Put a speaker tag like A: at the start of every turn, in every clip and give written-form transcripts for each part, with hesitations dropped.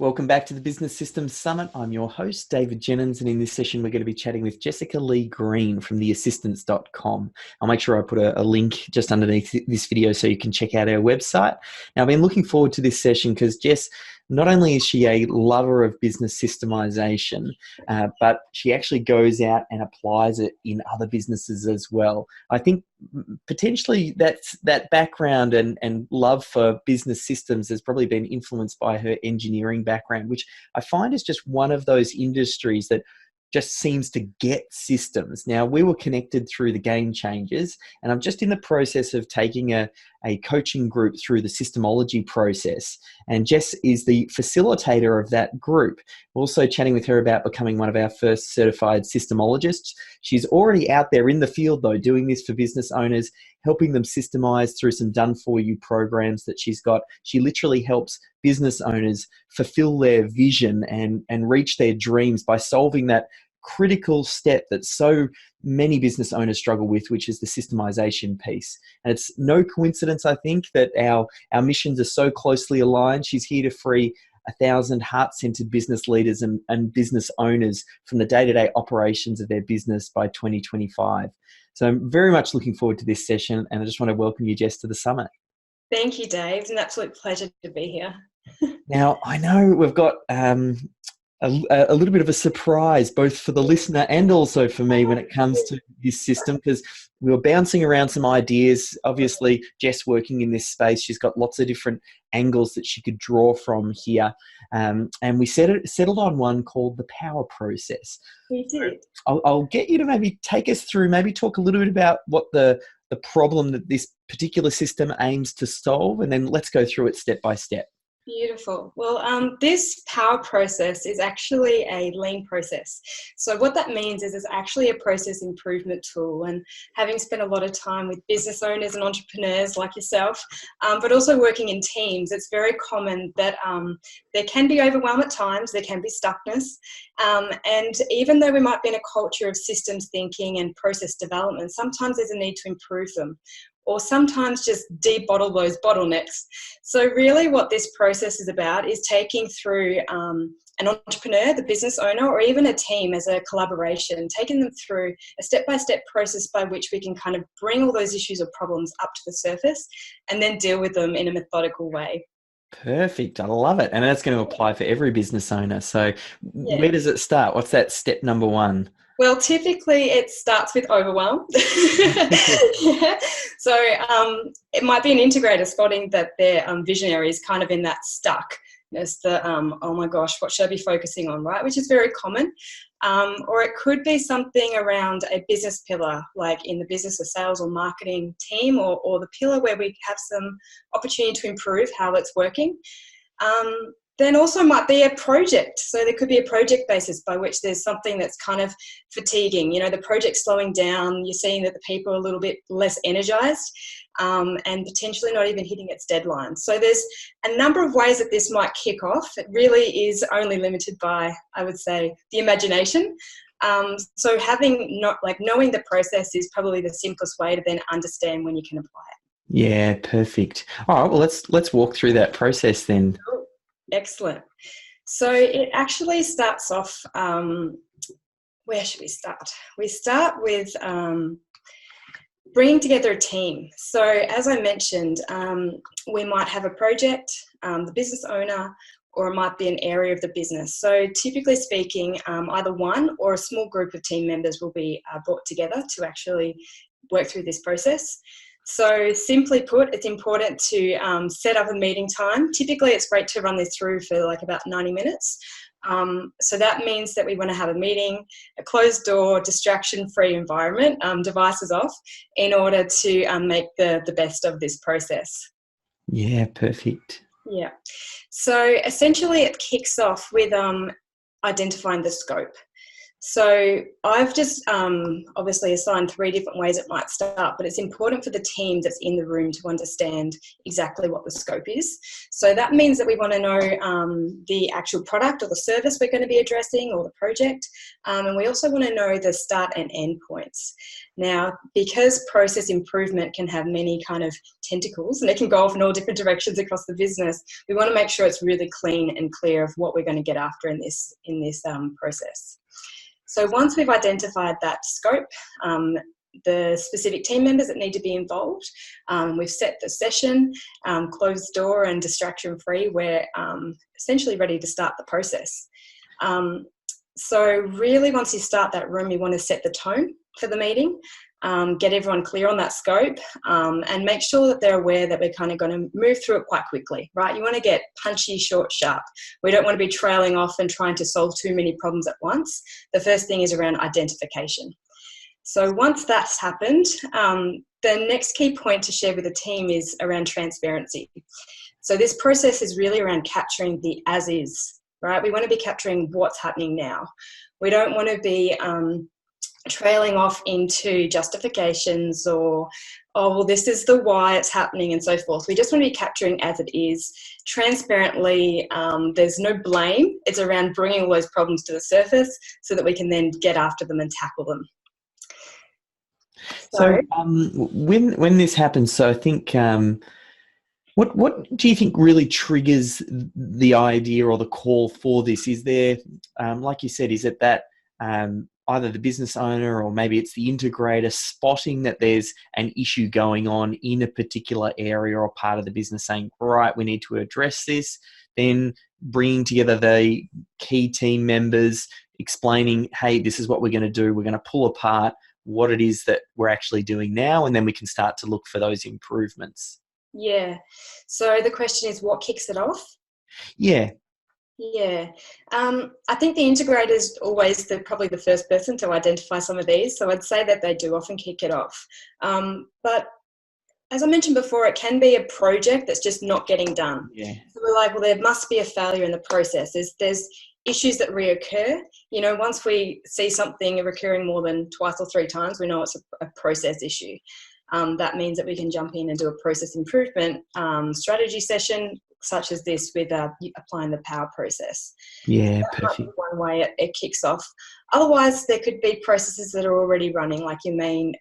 A: Welcome back to the Business Systems Summit. I'm your host, David Jenyns, and in this session, we're going to be chatting with Jessica Leigh from the Asystance.com. I'll make sure I put a link just underneath this video so you can check out our website. Now, I've been looking forward to this session because Jess, not only is she a lover of business systemization, but she actually goes out and applies it in other businesses as well. I think potentially that background and love for business systems has probably been influenced by her engineering background, which I find is just one of those industries that just seems to get systems. Now, we were connected through the Game Changers, and I'm just in the process of taking a coaching group through the systemology process. And Jess is the facilitator of that group. We're also chatting with her about becoming one of our first certified systemologists. She's already out there in the field, though, doing this for business owners, helping them systemize through some done-for-you programs that she's got. She literally helps business owners fulfill their vision and reach their dreams by solving that critical step that so many business owners struggle with, which is the systemization piece. And it's no coincidence, I think, that our missions are so closely aligned. She's here to free 1,000 heart-centered business leaders and business owners from the day-to-day operations of their business by 2025. So I'm very much looking forward to this session, and I just want to welcome you, Jess, to the summit.
B: Thank you, Dave. It's an absolute pleasure to be here.
A: Now, I know we've got a little bit of a surprise, both for the listener and also for me when it comes to this system, because we were bouncing around some ideas. Obviously, Jess working in this space, she's got lots of different angles that she could draw from here. And we settled on one called the power process.
B: We did.
A: I'll get you to maybe take us through, maybe talk a little bit about what the problem that this particular system aims to solve, and then let's go through it step by step.
B: Beautiful. Well, this power process is actually a lean process. So what that means is it's actually a process improvement tool. And having spent a lot of time with business owners and entrepreneurs like yourself, but also working in teams, it's very common that there can be overwhelm at times, there can be stuckness. And even though we might be in a culture of systems thinking and process development, sometimes there's a need to improve them, or sometimes just de-bottle those bottlenecks. So really what this process is about is taking through an entrepreneur, the business owner, or even a team as a collaboration, taking them through a step-by-step process by which we can kind of bring all those issues or problems up to the surface and then deal with them in a methodical way.
A: Perfect. I love it. And that's going to apply for every business owner. So Where does it start? What's that step number one?
B: Well, typically it starts with overwhelm. Yeah. So it might be an integrator spotting that their visionary is kind of in that stuckness, oh my gosh, what should I be focusing on, right? Which is very common. Or it could be something around a business pillar, like in the business or sales or marketing team, or the pillar where we have some opportunity to improve how it's working. Then also might be a project. So there could be a project basis by which there's something that's kind of fatiguing. You know, the project's slowing down. You're seeing that the people are a little bit less energized and potentially not even hitting its deadline. So there's a number of ways that this might kick off. It really is only limited by, I would say, the imagination. So knowing the process is probably the simplest way to then understand when you can apply it.
A: Yeah, perfect. All right, well, let's walk through that process then.
B: Cool. Excellent. So it actually starts off, where should we start? We start with bringing together a team. So as I mentioned, we might have a project, the business owner, or it might be an area of the business. So typically speaking, either one or a small group of team members will be brought together to actually work through this process. So simply put, it's important to set up a meeting time. Typically, it's great to run this through for like about 90 minutes. So that means that we want to have a meeting, a closed door, distraction-free environment, devices off, in order to make the best of this process.
A: Yeah, perfect.
B: Yeah. So essentially, it kicks off with identifying the scope. So I've just obviously assigned 3 different ways it might start, but it's important for the team that's in the room to understand exactly what the scope is. So that means that we want to know the actual product or the service we're going to be addressing, or the project, and we also want to know the start and end points. Now, because process improvement can have many kind of tentacles and it can go off in all different directions across the business, we want to make sure it's really clean and clear of what we're going to get after in this process. So once we've identified that scope, the specific team members that need to be involved, we've set the session, closed door and distraction free, we're essentially ready to start the process. So really, once you start that room, you want to set the tone for the meeting, get everyone clear on that scope, and make sure that they're aware that we're kind of going to move through it quite quickly, right? You want to get punchy, short, sharp. We don't want to be trailing off and trying to solve too many problems at once. The first thing is around identification. So once that's happened, the next key point to share with the team is around transparency. So this process is really around capturing the as is, right? We want to be capturing what's happening now. We don't want to be trailing off into justifications or, oh, well, this is the why it's happening and so forth. We just want to be capturing as it is, transparently. There's no blame. It's around bringing all those problems to the surface so that we can then get after them and tackle them.
A: So when this happens, so I think what do you think really triggers the idea or the call for this? Is there, like you said, is it that either the business owner or maybe it's the integrator spotting that there's an issue going on in a particular area or part of the business, saying, right, we need to address this, then bringing together the key team members, explaining, hey, this is what we're going to do. We're going to pull apart what it is that we're actually doing now, and then we can start to look for those improvements.
B: Yeah. So the question is, what kicks it off?
A: Yeah.
B: Yeah. I think the integrator is always probably the first person to identify some of these. So I'd say that they do often kick it off. But as I mentioned before, it can be a project that's just not getting done.
A: Yeah.
B: So we're like, well, there must be a failure in the process. There's issues that reoccur. You know, once we see something recurring more than twice or 3 times, we know it's a process issue. That means that we can jump in and do a process improvement strategy session, such as this, with applying the power process.
A: Yeah,
B: That might be
A: perfect.
B: one way it kicks off. Otherwise, there could be processes that are already running, like your main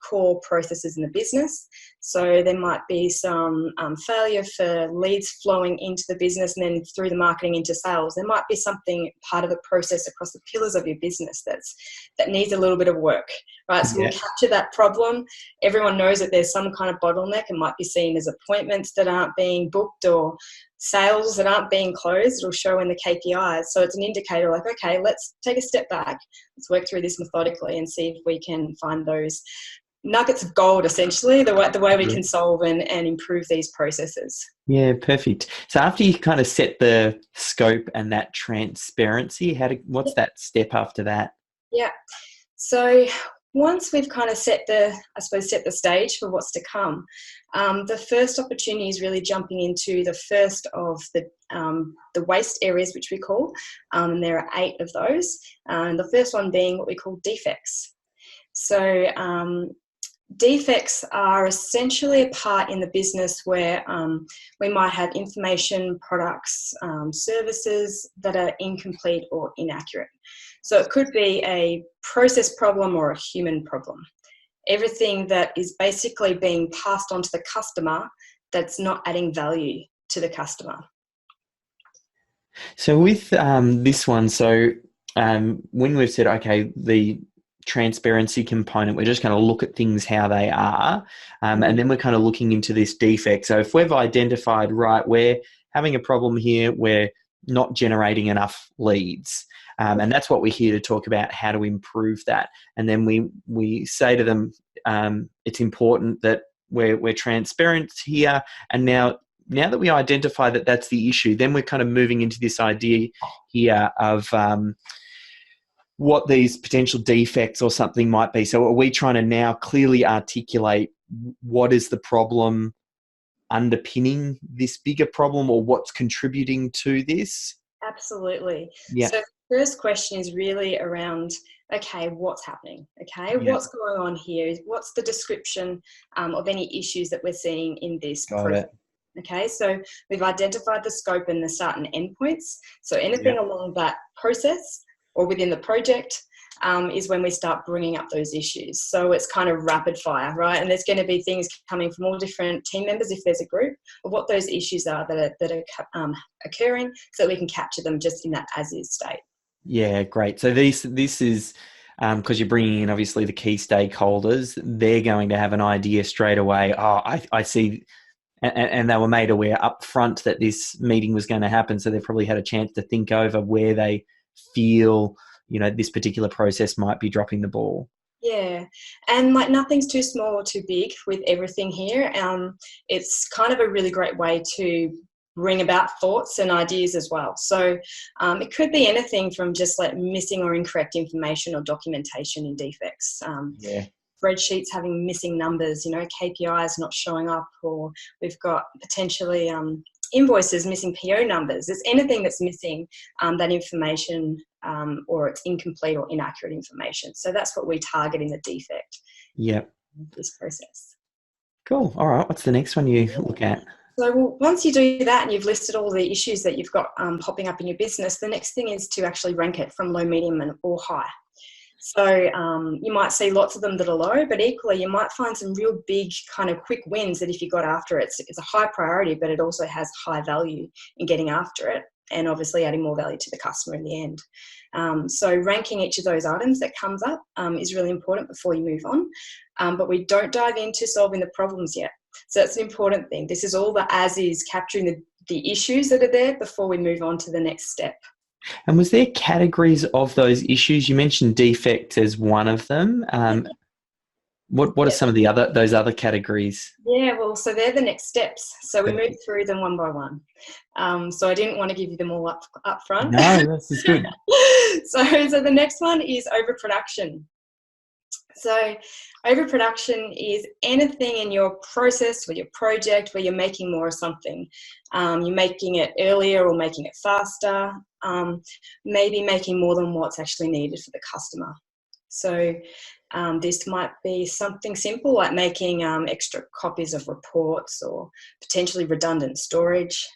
B: core processes in the business. So there might be some failure for leads flowing into the business and then through the marketing into sales. There might be something, part of the process across the pillars of your business that needs a little bit of work, right? So we'll capture that problem. Everyone knows that there's some kind of bottleneck. It might be seen as appointments that aren't being booked or sales that aren't being closed. It'll show in the KPIs. So it's an indicator, like, okay, let's take a step back. Let's work through this methodically and see if we can find those nuggets of gold, essentially, the way we can solve and improve these processes.
A: Yeah, perfect. So after you kind of set the scope and that transparency, what's that step after that?
B: Yeah. So once we've kind of set the stage for what's to come, the first opportunity is really jumping into the first of the waste areas, which we call, and there are 8 of those. And the first one being what we call defects. So defects are essentially a part in the business where we might have information, products, services that are incomplete or inaccurate. So it could be a process problem or a human problem. Everything that is basically being passed on to the customer that's not adding value to the customer.
A: So with this one, when we've said, okay, the transparency component, we're just going to look at things how they are, and then we're kind of looking into this defect. So if we've identified, right, we're having a problem here, we're not generating enough leads, and that's what we're here to talk about, how to improve that. And then we say to them, it's important that we're transparent here. And now that we identify that that's the issue, then we're kind of moving into this idea here of what these potential defects or something might be. So are we trying to now clearly articulate what is the problem underpinning this bigger problem, or what's contributing to this?
B: Absolutely.
A: Yeah.
B: So first question is really around, okay, what's happening? Okay,
A: Yeah.
B: what's going on here? What's the description of any issues that we're seeing in this
A: Got
B: process?
A: it.
B: Okay, so we've identified the scope and the start and end points. So anything
A: Yeah.
B: along that process or within the project is when we start bringing up those issues. So it's kind of rapid fire, right? And there's going to be things coming from all different team members if there's a group of what those issues are that are occurring, so that we can capture them just in that as is state.
A: Yeah, great. So this is because you're bringing in obviously the key stakeholders. They're going to have an idea straight away. Oh, I see. And they were made aware up front that this meeting was going to happen. So they probably had a chance to think over where they feel, this particular process might be dropping the ball.
B: Yeah, and like nothing's too small or too big with everything here. It's kind of a really great way to bring about thoughts and ideas as well. So it could be anything from just like missing or incorrect information or documentation in defects.
A: Yeah.
B: Spreadsheets having missing numbers, KPIs not showing up, or we've got potentially invoices missing PO numbers. It's anything that's missing that information or it's incomplete or inaccurate information. So that's what we target in the defect.
A: Yep.
B: This process.
A: Cool. All right. What's the next one you look at?
B: So once you do that and you've listed all the issues that you've got popping up in your business, the next thing is to actually rank it from low, medium, or high. So you might see lots of them that are low, but equally you might find some real big kind of quick wins that if you got after it, it's a high priority, but it also has high value in getting after it and obviously adding more value to the customer in the end. So ranking each of those items that comes up is really important before you move on, but we don't dive into solving the problems yet. So that's an important thing. This is all the as is, capturing the issues that are there before we move on to the next step.
A: And was there categories of those issues? You mentioned defect as one of them. What are some of those other categories?
B: Yeah, well, so they're the next steps. So we move through them one by one. So I didn't want to give you them all up front.
A: No, this is good.
B: So the next one is overproduction. So overproduction is anything in your process or your project where you're making more of something. You're making it earlier or making it faster, maybe making more than what's actually needed for the customer. So this might be something simple like making extra copies of reports or potentially redundant storage.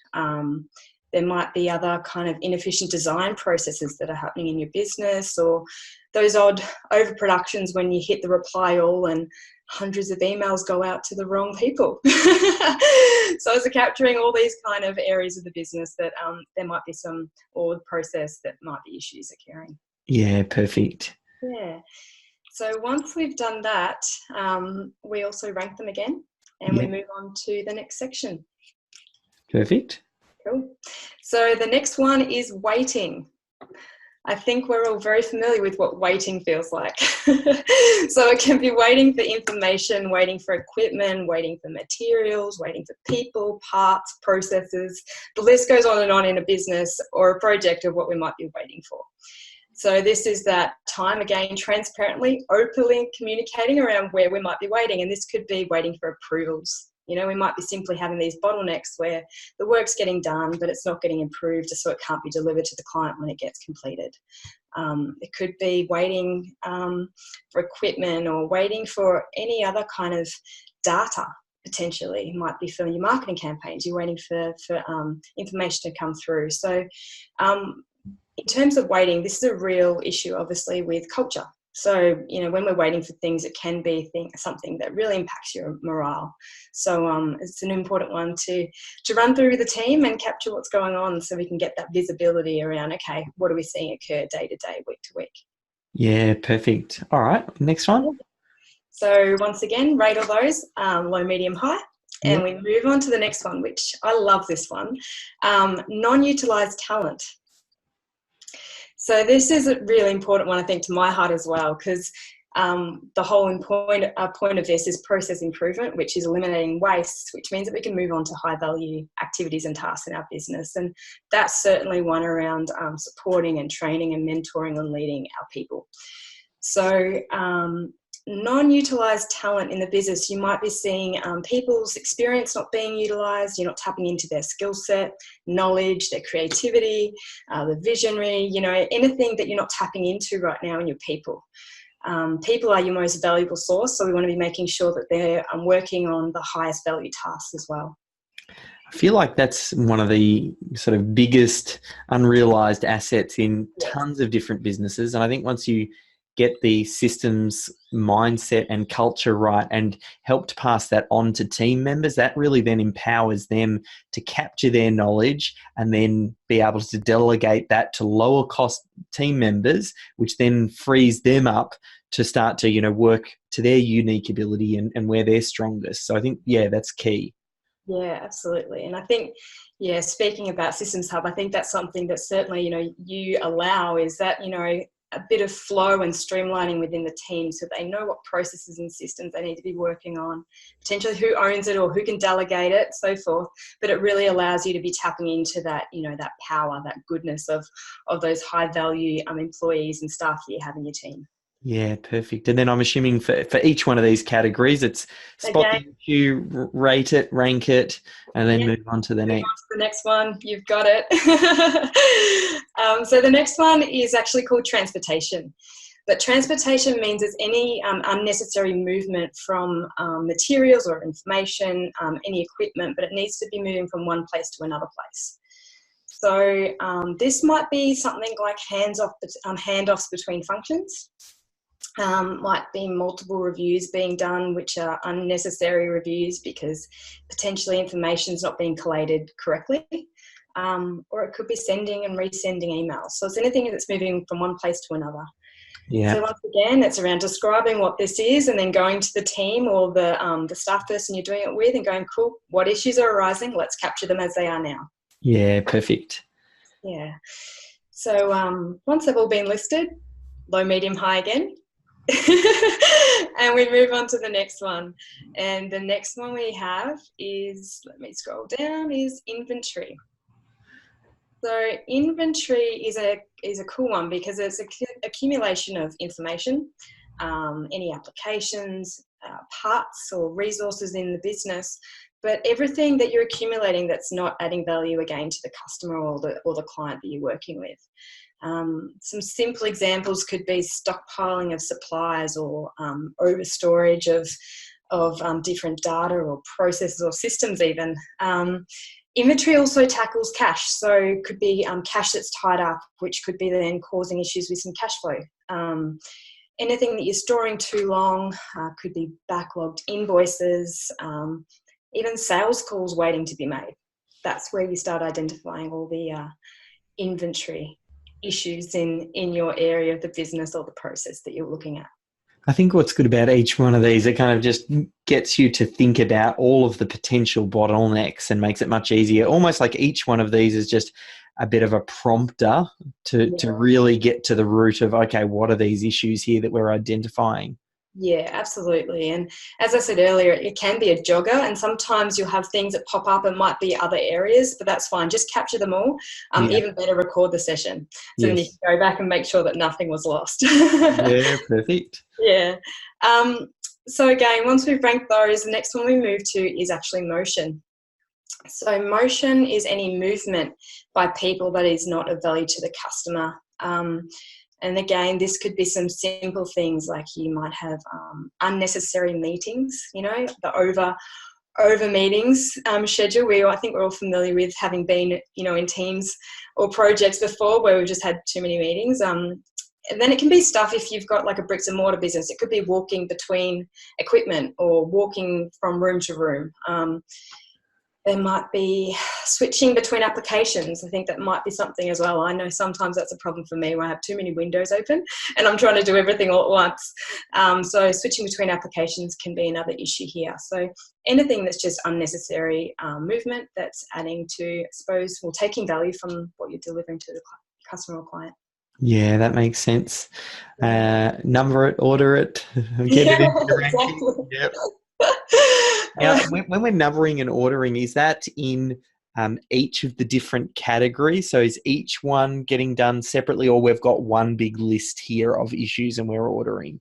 B: There might be other kind of inefficient design processes that are happening in your business, or those odd overproductions when you hit the reply all and hundreds of emails go out to the wrong people. So as capturing all these kind of areas of the business that there might be some, or the process that might be issues occurring.
A: Yeah, perfect.
B: Yeah. So once we've done that, we also rank them again and we move on to the next section.
A: Perfect.
B: Cool. So the next one is waiting. I think we're all very familiar with what waiting feels like. So it can be waiting for information, waiting for equipment, waiting for materials, waiting for people, parts, processes. The list goes on and on in a business or a project of what we might be waiting for. So this is that time, again, transparently, openly communicating around where we might be waiting. And this could be waiting for approvals. We might be simply having these bottlenecks where the work's getting done, but it's not getting improved, so it can't be delivered to the client when it gets completed. It could be waiting for equipment or waiting for any other kind of data, potentially. It might be for your marketing campaigns. You're waiting for information to come through. So in terms of waiting, this is a real issue, obviously, with culture. So, when we're waiting for things, it can be something that really impacts your morale. So it's an important one to run through with the team and capture what's going on so we can get that visibility around, okay, what are we seeing occur day to day, week to week?
A: Yeah, perfect. All right, next one.
B: So once again, rate all those, low, medium, high. And we move on to the next one, which I love this one, non-utilised talent. So this is a really important one, I think, to my heart as well, because the whole point of this is process improvement, which is eliminating waste, which means that we can move on to high value activities and tasks in our business. And that's certainly one around supporting and training and mentoring and leading our people. So non-utilized talent in the business, you might be seeing people's experience not being utilized. You're not tapping into their skill set, knowledge, their creativity, the visionary, anything that you're not tapping into right now in your people. People are your most valuable source, so we want to be making sure that they're working on the highest value tasks as well.
A: I feel like that's one of the sort of biggest unrealized assets in tons of different businesses. And I think once you get the systems mindset and culture right and help to pass that on to team members, that really then empowers them to capture their knowledge and then be able to delegate that to lower cost team members, which then frees them up to start to, work to their unique ability and where they're strongest. So I think, that's key.
B: Yeah, absolutely. And I think, speaking about SystemsHub, I think that's something that certainly, you allow is that, a bit of flow and streamlining within the team so they know what processes and systems they need to be working on, potentially who owns it or who can delegate it, so forth. But it really allows you to be tapping into that, that power, that goodness of those high value employees and staff that you have in your team.
A: Yeah, perfect. And then I'm assuming for each one of these categories, it's spot the issue, rate it, rank it, and then move on to the next.
B: The next one, you've got it. So the next one is actually called transportation. But transportation means it's any unnecessary movement from materials or information, any equipment, but it needs to be moving from one place to another place. So this might be something like handoffs between functions. Might be multiple reviews being done, which are unnecessary reviews because potentially information is not being collated correctly. Or it could be sending and resending emails. So it's anything that's moving from one place to another.
A: Yeah.
B: So once again, it's around describing what this is and then going to the team or the staff person you're doing it with and going, cool, what issues are arising? Let's capture them as they are now.
A: Yeah, perfect.
B: Yeah. So once they've all been listed, low, medium, high again. And we move on to the next one. And the next one we have is, let me scroll down, is inventory. So inventory is a cool one because it's an accumulation of information, any applications, parts or resources in the business, but everything that you're accumulating that's not adding value again to the customer or the client that you're working with. Some simple examples could be stockpiling of supplies or over storage of different data or processes or systems even. Inventory also tackles cash, so it could be cash that's tied up, which could be then causing issues with some cash flow. Anything that you're storing too long could be backlogged invoices, even sales calls waiting to be made. That's where you start identifying all the inventory issues in your area of the business or the process that you're looking at.
A: I think what's good about each one of these, it kind of just gets you to think about all of the potential bottlenecks and makes it much easier. Almost like each one of these is just a bit of a prompter to really get to the root of, okay, what are these issues here that we're identifying? Yeah,
B: absolutely. And as I said earlier, it can be a jogger and sometimes you'll have things that pop up and might be other areas, but that's fine. Just capture them all. Even better, record the session. So then you can go back and make sure that nothing was lost.
A: Yeah, perfect.
B: Yeah. So again, once we've ranked those, the next one we move to is actually motion. So motion is any movement by people that is not of value to the customer. And again, this could be some simple things like you might have unnecessary meetings, the over meetings schedule. I think we're all familiar with having been, in teams or projects before where we've just had too many meetings. And then it can be stuff if you've got like a bricks and mortar business. It could be walking between equipment or walking from room to room. There might be switching between applications. I think that might be something as well. I know sometimes that's a problem for me where I have too many windows open and I'm trying to do everything all at once. So switching between applications can be another issue here. So anything that's just unnecessary movement that's adding to, I suppose, taking value from what you're delivering to the customer or client.
A: Yeah, that makes sense. Number it, order it, get it into the ranking.
B: Exactly.
A: Yep. Now, when we're numbering and ordering, is that in each of the different categories? So is each one getting done separately, or we've got one big list here of issues and we're ordering?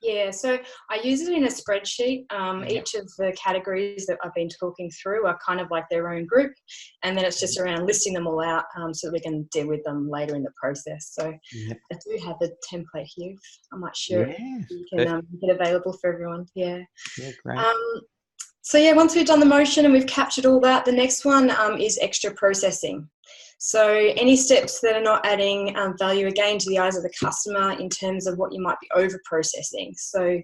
B: Yeah, so I use it in a spreadsheet.
A: Yep.
B: Each of the categories that I've been talking through are kind of like their own group, and then it's just around listing them all out so that we can deal with them later in the process. So
A: Yep.
B: I do have a template here. I'm not sure
A: Yeah.
B: you can make it available for everyone. Yeah.
A: Yeah, great.
B: Um, So yeah, once we've done the motion and we've captured all that, the next one is extra processing. So any steps that are not adding value again to the eyes of the customer in terms of what you might be over processing. So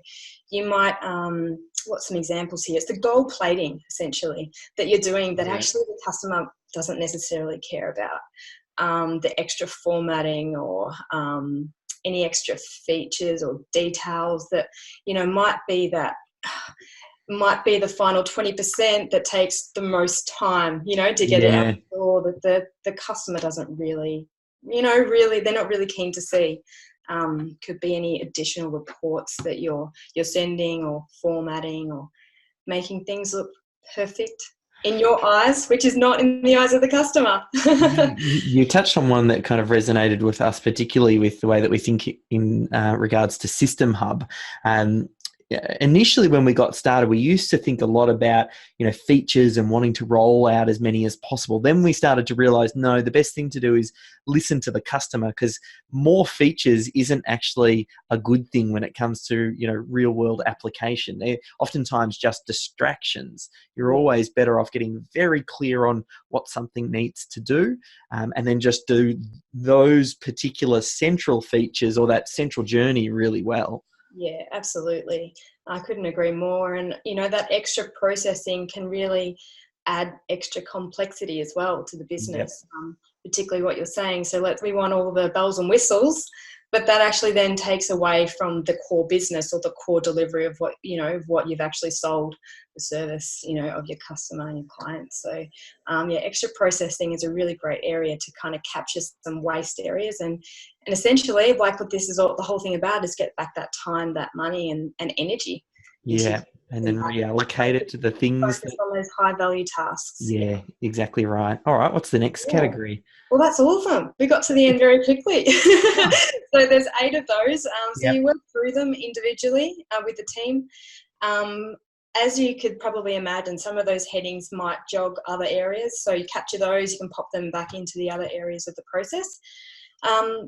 B: you might, what's some examples here? It's the gold plating essentially that you're doing that actually the customer doesn't necessarily care about. The extra formatting or any extra features or details that, might be the final 20% that takes the most time, to get it out the door, that the customer doesn't really, they're not really keen to see. Could be any additional reports that you're sending or formatting or making things look perfect in your eyes, which is not in the eyes of the customer.
A: You touched on one that kind of resonated with us, particularly with the way that we think in regards to SystemsHub. Initially, when we got started, we used to think a lot about, features and wanting to roll out as many as possible. Then we started to realize, no, the best thing to do is listen to the customer, because more features isn't actually a good thing when it comes to, real world application. They're oftentimes just distractions. You're always better off getting very clear on what something needs to do, and then just do those particular central features or that central journey really well.
B: Yeah, absolutely. I couldn't agree more. And, that extra processing can really add extra complexity as well to the business, particularly what you're saying. So we want all the bells and whistles, but that actually then takes away from the core business or the core delivery of what, of what you've actually sold, the service, of your customer and your clients. So, extra processing is a really great area to kind of capture some waste areas and essentially, like what this is all, the whole thing about is get back that time, that money and energy.
A: Yeah, and then reallocate it to the things
B: focus on those high value tasks.
A: Yeah, exactly right. All right, what's the next category?
B: Well, that's all of them. We got to the end very quickly. So there's 8 of those. So you work through them individually with the team. As you could probably imagine, some of those headings might jog other areas. So you capture those, you can pop them back into the other areas of the process.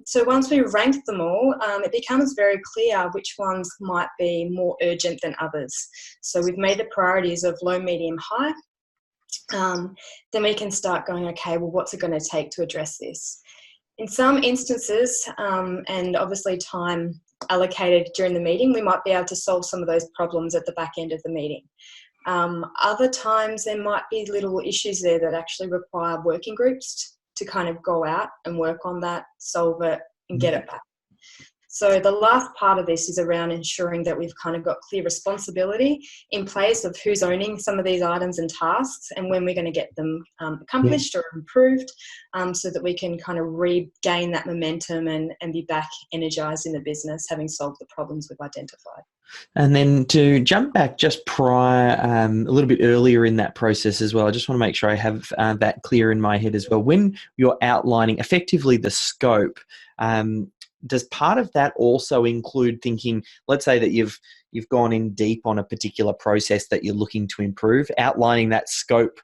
B: So once we rank them all, it becomes very clear which ones might be more urgent than others. So we've made the priorities of low, medium, high. Then we can start going, okay, well, what's it going to take to address this? In some instances, and obviously time allocated during the meeting, we might be able to solve some of those problems at the back end of the meeting. Other times there might be little issues there that actually require working groups to kind of go out and work on that, solve it and get it back. So the last part of this is around ensuring that we've kind of got clear responsibility in place of who's owning some of these items and tasks and when we're going to get them accomplished or improved, so that we can kind of regain that momentum and be back energized in the business, having solved the problems we've identified.
A: And then to jump back just prior, a little bit earlier in that process as well, I just want to make sure I have that clear in my head as well. When you're outlining effectively the scope, does part of that also include thinking, let's say that you've gone in deep on a particular process that you're looking to improve, outlining that scope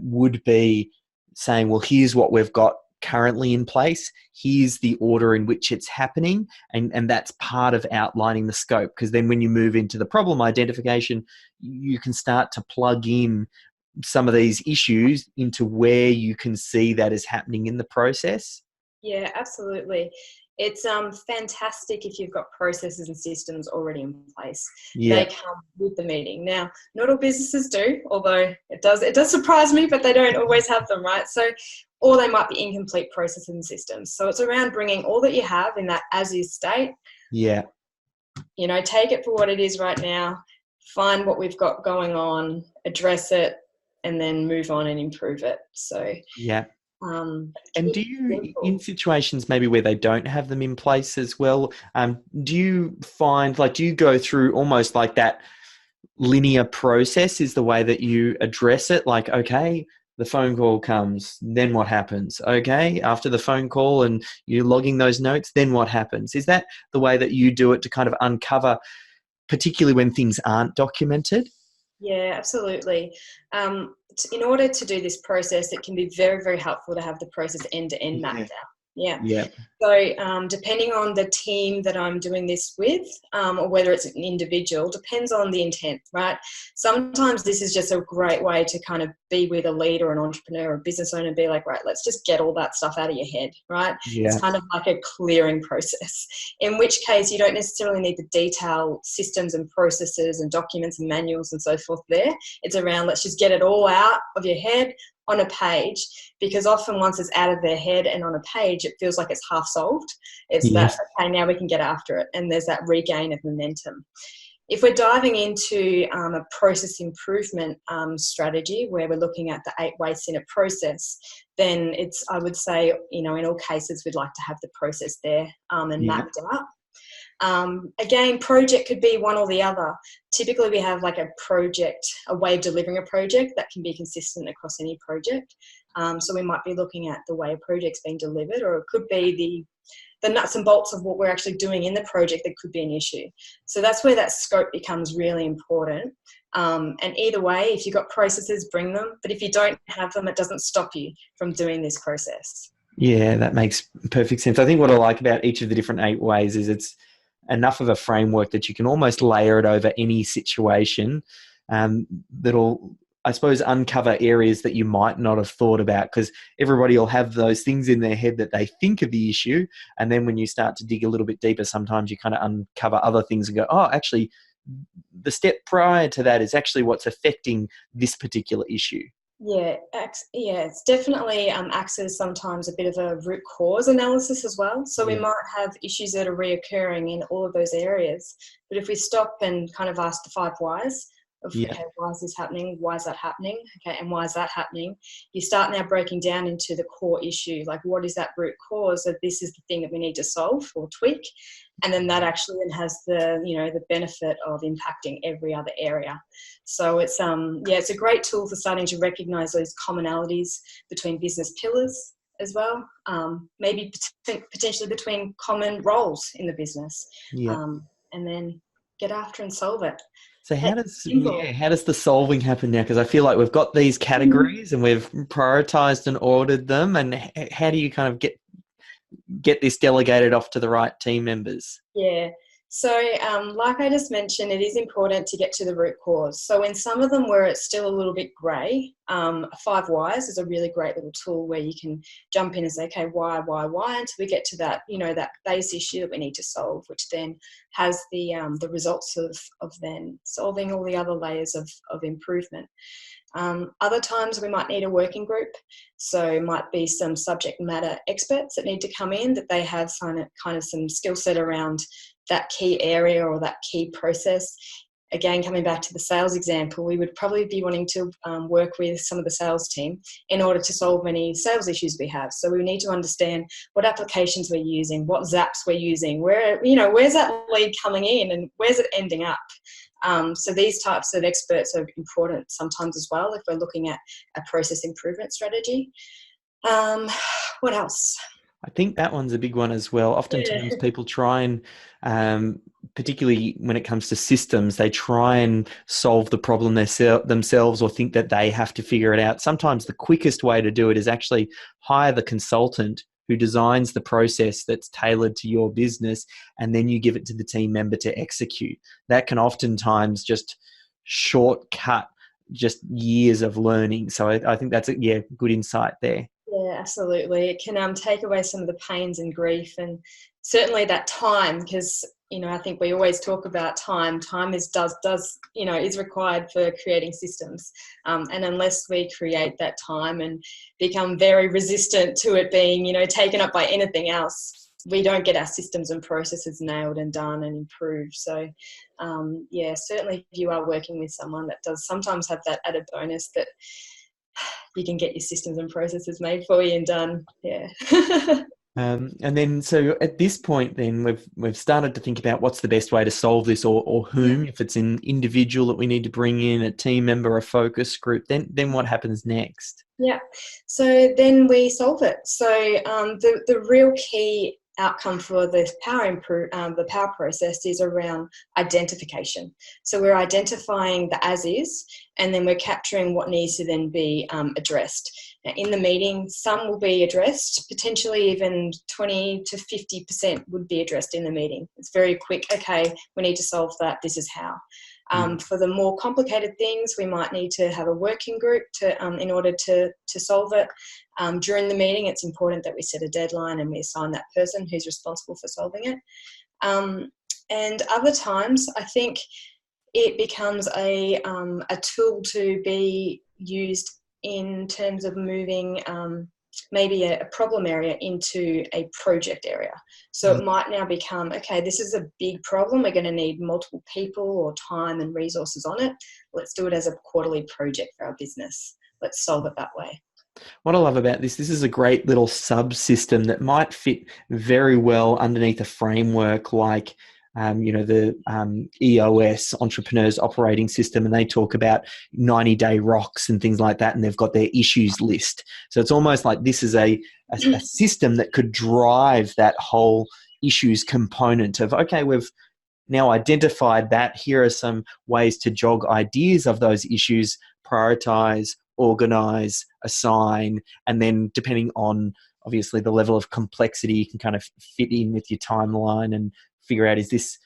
A: would be saying, well, here's what we've got currently in place, here's the order in which it's happening, and that's part of outlining the scope, because then when you move into the problem identification, you can start to plug in some of these issues into where you can see that is happening in the process.
B: Yeah, absolutely. It's fantastic if you've got processes and systems already in place.
A: Yeah.
B: They come with the meeting. Now, not all businesses do, although it does surprise me, but they don't always have them, right? So, or they might be incomplete processes and systems. So it's around bringing all that you have in that as-is state.
A: Yeah.
B: Take it for what it is right now, find what we've got going on, address it, and then move on and improve it. So,
A: yeah. And do you, in situations maybe where they don't have them in place as well, do you find, do you go through almost like that linear process is the way that you address it? Like, okay, the phone call comes, then what happens? Okay, after the phone call and you're logging those notes, then what happens? Is that the way that you do it to kind of uncover particularly when things aren't documented?
B: Yeah, absolutely. In order to do this process, it can be very, very helpful to have the process end to end mapped out. Yeah.
A: Yeah.
B: So depending on the team that I'm doing this with, or whether it's an individual, depends on the intent, right? Sometimes this is just a great way to kind of be with a leader, an entrepreneur, or a business owner and be like, right, let's just get all that stuff out of your head, right?
A: Yeah.
B: It's kind of like a clearing process, in which case you don't necessarily need the detailed systems and processes and documents and manuals and so forth there. It's around, let's just get it all out of your head on a page, because often once it's out of their head and on a page, it feels like it's half solved. It's
A: Yes.
B: that, okay, now we can get after it. And there's that regain of momentum. If we're diving into a process improvement strategy where we're looking at the 8 ways in a process, then it's, I would say, in all cases, we'd like to have the process there and mapped out. Again, project could be one or the other. Typically we have like a project, a way of delivering a project that can be consistent across any project. So we might be looking at the way a project's being delivered, or it could be the nuts and bolts of what we're actually doing in the project that could be an issue. So that's where that scope becomes really important. And either way, if you've got processes, bring them. But if you don't have them, it doesn't stop you from doing this process.
A: Yeah, that makes perfect sense. I think what I like about each of the different 8 ways is it's enough of a framework that you can almost layer it over any situation, that'll, I suppose, uncover areas that you might not have thought about, because everybody will have those things in their head that they think are the issue. And then when you start to dig a little bit deeper, sometimes you kind of uncover other things and go, oh, actually, the step prior to that is actually what's affecting this particular issue.
B: Yeah, it's definitely acts as sometimes a bit of a root cause analysis as well. So we might have issues that are reoccurring in all of those areas. But if we stop and kind of ask the 5 whys of, okay, why is this happening? Why is that happening? Okay, and why is that happening? You start now breaking down into the core issue, like what is that root cause? So this is the thing that we need to solve or tweak. And then that actually then has the, the benefit of impacting every other area. So it's it's a great tool for starting to recognize those commonalities between business pillars as well. Maybe potentially between common roles in the business. And then get after and solve it.
A: So how does the solving happen now? Because I feel like we've got these categories and we've prioritized and ordered them. And how do you kind of get this delegated off to the right team members?
B: Yeah. So like I just mentioned, it is important to get to the root cause. So in some of them where it's still a little bit grey, 5 whys is a really great little tool where you can jump in and say, okay, why, until we get to that, that base issue that we need to solve, which then has the results of then solving all the other layers of improvement. Other times we might need a working group. So it might be some subject matter experts that need to come in, that they have kind of some skill set around that key area or that key process. Again, coming back to the sales example, we would probably be wanting to work with some of the sales team in order to solve any sales issues we have. So we need to understand what applications we're using, what zaps we're using, where's that lead coming in and where's it ending up. So these types of experts are important sometimes as well if we're looking at a process improvement strategy. What else?
A: I think that one's a big one as well. Oftentimes people try and, particularly when it comes to systems, they try and solve the problem themselves or think that they have to figure it out. Sometimes the quickest way to do it is actually hire the consultant who designs the process that's tailored to your business, and then you give it to the team member to execute. That can oftentimes just shortcut just years of learning. So I think that's good insight there.
B: Yeah, absolutely. It can take away some of the pains and grief, and certainly that time, because I think we always talk about time. Time is required for creating systems, and unless we create that time and become very resistant to it being taken up by anything else, we don't get our systems and processes nailed and done and improved. So certainly if you are working with someone that does sometimes have that added bonus that you can get your systems and processes made for you and done. Yeah.
A: And then, so at this point, then we've started to think about what's the best way to solve this, or whom, if it's an individual that we need to bring in, a team member, a focus group. Then what happens next?
B: Yeah. So then we solve it. So the real key outcome for the power process is around identification. So we're identifying the as is, and then we're capturing what needs to then be addressed. Now, in the meeting, some will be addressed, potentially even 20 to 50% would be addressed in the meeting. It's very quick. Okay, we need to solve that. This is how. For the more complicated things, we might need to have a working group in order to solve it. During the meeting, it's important that we set a deadline and we assign that person who's responsible for solving it. And other times, I think it becomes a tool to be used in terms of moving maybe a problem area into a project area. So it might now become, okay, this is a big problem. We're going to need multiple people or time and resources on it. Let's do it as a quarterly project for our business. Let's solve it that way.
A: What I love about this is a great little subsystem that might fit very well underneath a framework like the EOS, Entrepreneurs Operating System, and they talk about 90-day rocks and things like that, and they've got their issues list. So it's almost like this is a system that could drive that whole issues component of, okay, we've now identified that. Here are some ways to jog ideas of those issues, prioritize, organize, assign, and then depending on obviously the level of complexity, you can kind of fit in with your timeline and figure out, is this,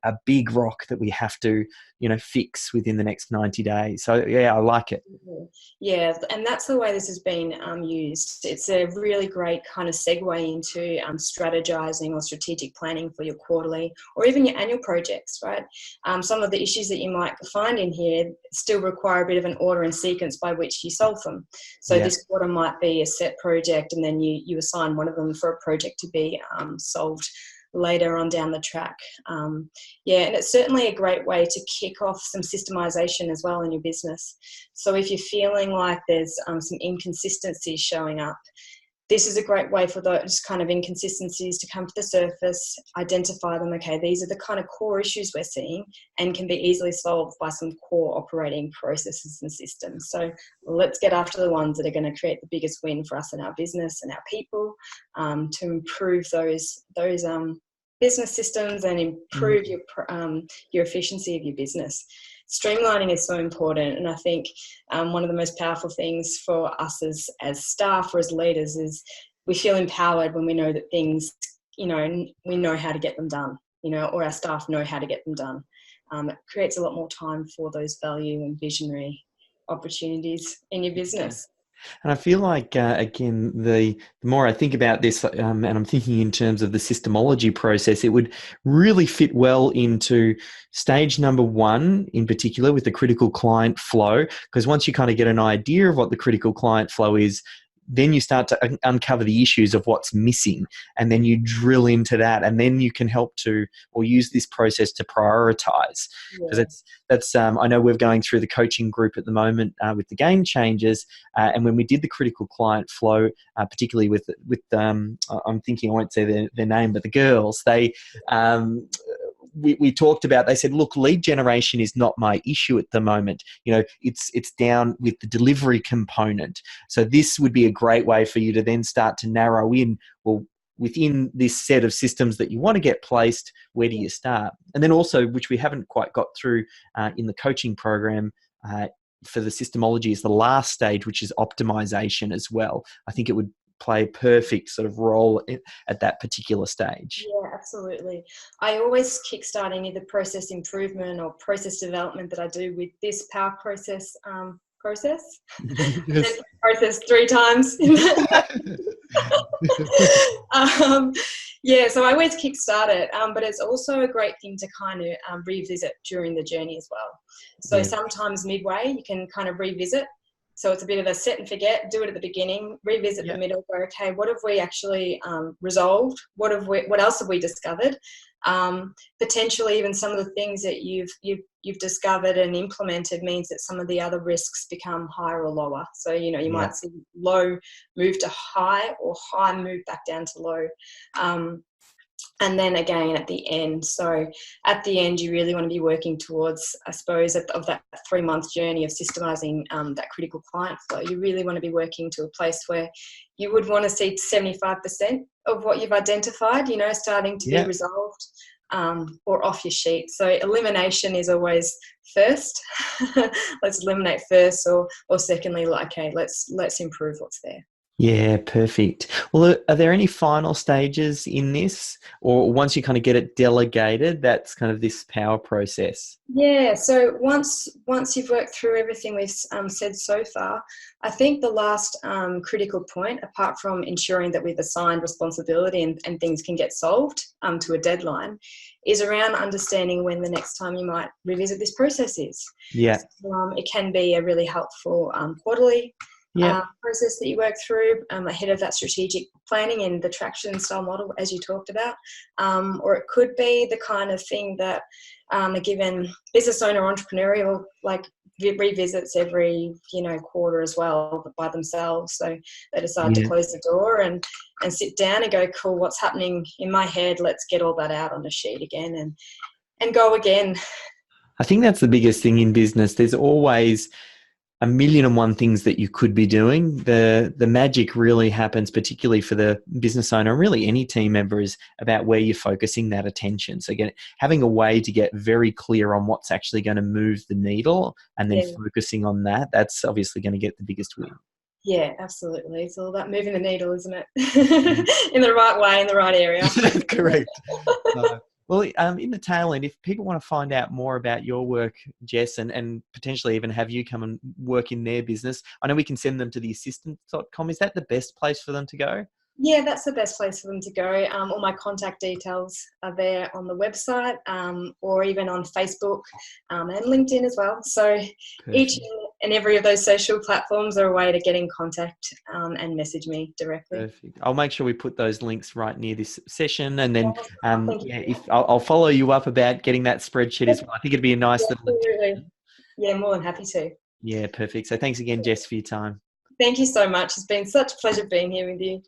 A: a big rock that we have to, fix within the next 90 days. So yeah, I like it.
B: Yeah, and that's the way this has been used. It's a really great kind of segue into strategizing or strategic planning for your quarterly or even your annual projects, right? Some of the issues that you might find in here still require a bit of an order and sequence by which you solve them. So this quarter might be a set project, and then you assign one of them for a project to be solved later on down the track. And it's certainly a great way to kick off some systemization as well in your business. So if you're feeling like there's some inconsistencies showing up, this is a great way for those kind of inconsistencies to come to the surface, identify them. Okay, these are the kind of core issues we're seeing and can be easily solved by some core operating processes and systems. So let's get after the ones that are going to create the biggest win for us and our business and our people, to improve those business systems and improve your efficiency of your business. Streamlining is so important, and I think one of the most powerful things for us as staff or as leaders is we feel empowered when we know that things, we know how to get them done, or our staff know how to get them done. It creates a lot more time for those value and visionary opportunities in your business.
A: And I feel like, again, the more I think about this, and I'm thinking in terms of the systemology process, it would really fit well into stage number 1 in particular with the critical client flow, because once you kind of get an idea of what the critical client flow is, then you start to uncover the issues of what's missing, and then you drill into that, and then you can help to, or use this process to prioritize. Because that's I know we're going through the coaching group at the moment with the game changers, and when we did the critical client flow, particularly with I'm thinking, I won't say their name, but the girls, they we talked about, they said, look, lead generation is not my issue at the moment. It's down with the delivery component. So this would be a great way for you to then start to narrow in, well, within this set of systems that you want to get placed, where do you start? And then also, which we haven't quite got through in the coaching program, for the systemology, is the last stage, which is optimization as well. I think it would play a perfect sort of role at that particular stage.
B: Yeah, absolutely. I always kickstarting either process improvement or process development that I do with this power process
A: Yes.
B: process 3 times. So I always kickstart it, but it's also a great thing to kind of revisit during the journey as well. So sometimes midway you can kind of revisit. So it's a bit of a set and forget, do it at the beginning, revisit the middle, go, okay, what have we actually resolved? What else have we discovered? Potentially even some of the things that you've discovered and implemented means that some of the other risks become higher or lower. So, you might see low move to high, or high move back down to low. And then again at the end. So at the end, you really want to be working towards, I suppose, of that 3-month journey of systemizing that critical client flow. You really want to be working to a place where you would want to see 75% of what you've identified, starting to be resolved, or off your sheet. So elimination is always first. Let's eliminate first, or secondly, like, hey, let's improve what's there.
A: Yeah, perfect. Well, are there any final stages in this, or once you kind of get it delegated, that's kind of this power process?
B: Yeah, so once you've worked through everything we've said so far, I think the last critical point, apart from ensuring that we've assigned responsibility and things can get solved to a deadline, is around understanding when the next time you might revisit this process is.
A: Yeah.
B: So, it can be a really helpful quarterly process that you work through ahead of that strategic planning and the traction style model, as you talked about. Or it could be the kind of thing that a given business owner, entrepreneurial, like revisits every quarter as well by themselves. So they decide to close the door and sit down and go, cool, what's happening in my head? Let's get all that out on a sheet again and go again.
A: I think that's the biggest thing in business. There's always a million and one things that you could be doing. The magic really happens, particularly for the business owner, and really any team member, is about where you're focusing that attention. So again, having a way to get very clear on what's actually going to move the needle and then focusing on that, that's obviously going to get the biggest win.
B: Yeah, absolutely. It's all about moving the needle, isn't it? In the right way, in the right area.
A: Correct. Well, in the tail end, if people want to find out more about your work, Jess, and potentially even have you come and work in their business, I know we can send them to the Asystance.com. Is that the best place for them to go?
B: Yeah, that's the best place for them to go. All my contact details are there on the website, or even on Facebook and LinkedIn as well. So each and every of those social platforms are a way to get in contact and message me directly.
A: Perfect. I'll make sure we put those links right near this session, and then I'll follow you up about getting that spreadsheet as well. I think it'd be a nice little.
B: Absolutely. Yeah, more than happy to.
A: Yeah, perfect. So thanks again, Jess, for your time.
B: Thank you so much. It's been such a pleasure being here with you.